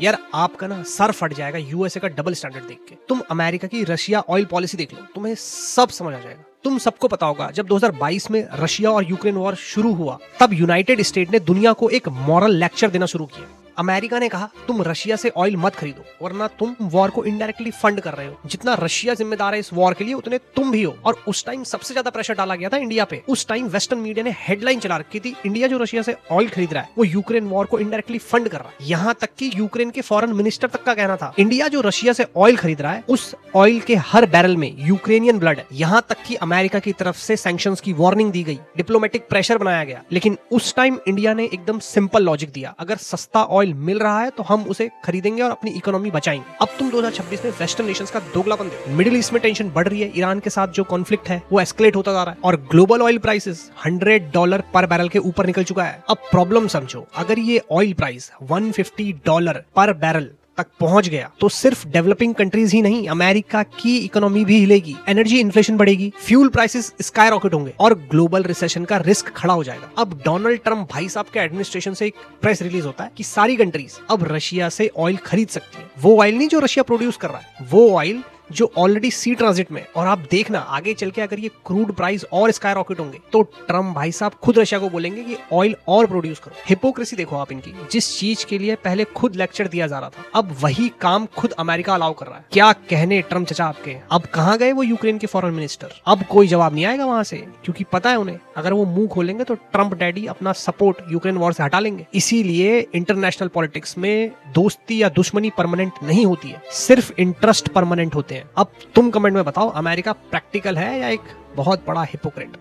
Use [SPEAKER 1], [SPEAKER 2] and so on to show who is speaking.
[SPEAKER 1] यार आपका ना सर फट जाएगा यूएसए का डबल स्टैंडर्ड देख के। तुम अमेरिका की रशिया ऑयल पॉलिसी देख लो, तुम्हें सब समझ आ जाएगा। तुम सबको पता होगा जब 2022 में रशिया और यूक्रेन वॉर शुरू हुआ तब यूनाइटेड स्टेट ने दुनिया को एक मॉरल लेक्चर देना शुरू किया। अमेरिका ने कहा तुम रशिया से ऑयल मत खरीदो वरना तुम वॉर को इनडायरेक्टली फंड कर रहे हो। जितना रशिया जिम्मेदार है इस वॉर के लिए उतने तुम भी हो। और उस टाइम सबसे ज्यादा प्रेशर डाला गया था इंडिया पे। उस टाइम वेस्टर्न मीडिया ने हेडलाइन चला रखी थी, इंडिया जो रशिया से ऑयल खरीद रहा है वो यूक्रेन वॉर को इनडायरेक्टली फंड कर रहा है। यहाँ तक कि यूक्रेन के फॉरेन मिनिस्टर तक का कहना था इंडिया जो रशिया से ऑयल खरीद रहा है उस ऑयल के हर बैरल में यूक्रेनियन ब्लड है। यहाँ तक कि अमेरिका की तरफ से सैंक्शंस की वार्निंग दी गई, डिप्लोमेटिक प्रेशर बनाया गया। लेकिन उस टाइम इंडिया ने एकदम सिंपल लॉजिक दिया, अगर सस्ता ऑयल मिल रहा है तो हम उसे खरीदेंगे और अपनी इकोनॉमी बचाएंगे। अब तुम 2026 में वेस्टर्न नेशंस का दोगलापन देखो। मिडिल ईस्ट में टेंशन बढ़ रही है, ईरान के साथ जो कॉन्फ्लिक्ट है वो एस्केलेट होता जा रहा है और ग्लोबल ऑयल प्राइसेस $100 पर बैरल के ऊपर निकल चुका है। अब प्रॉब्लम समझो, अगर ये ऑयल प्राइस $150 पर बैरल तक पहुंच गया तो सिर्फ डेवलपिंग कंट्रीज ही नहीं, अमेरिका की इकोनॉमी भी हिलेगी, एनर्जी इन्फ्लेशन बढ़ेगी, फ्यूल प्राइसेस स्काई रॉकेट होंगे और ग्लोबल रिसेशन का रिस्क खड़ा हो जाएगा। अब डोनाल्ड ट्रम्प भाई साहब के एडमिनिस्ट्रेशन से एक प्रेस रिलीज होता है कि सारी कंट्रीज अब रशिया से ऑयल खरीद सकती है। वो ऑयल नहीं जो रशिया प्रोड्यूस कर रहा है, वो ऑयल जो ऑलरेडी सी ट्रांजिट में। और आप देखना आगे चल के अगर ये क्रूड प्राइस और स्काई रॉकेट होंगे तो ट्रम्प भाई साहब खुद रशिया को बोलेंगे कि ऑयल और प्रोड्यूस करो। हिपोक्रेसी देखो आप इनकी, जिस चीज के लिए पहले खुद लेक्चर दिया जा रहा था अब वही काम खुद अमेरिका अलाउ कर रहा है। क्या कहने ट्रम्प चचा आपके। अब कहां गए वो यूक्रेन के फॉरेन मिनिस्टर। अब कोई जवाब नहीं आएगा वहां से, क्योंकि पता है उन्हें अगर वो मुंह खोलेंगे तो ट्रम्प डैडी अपना सपोर्ट यूक्रेन वॉर से हटा लेंगे। इसीलिए इंटरनेशनल पॉलिटिक्स में दोस्ती या दुश्मनी परमानेंट नहीं होती है, सिर्फ इंटरेस्ट परमानेंट होते हैं। अब तुम कमेंट में बताओ, अमेरिका प्रैक्टिकल है या एक बहुत बड़ा हिपोक्रेट।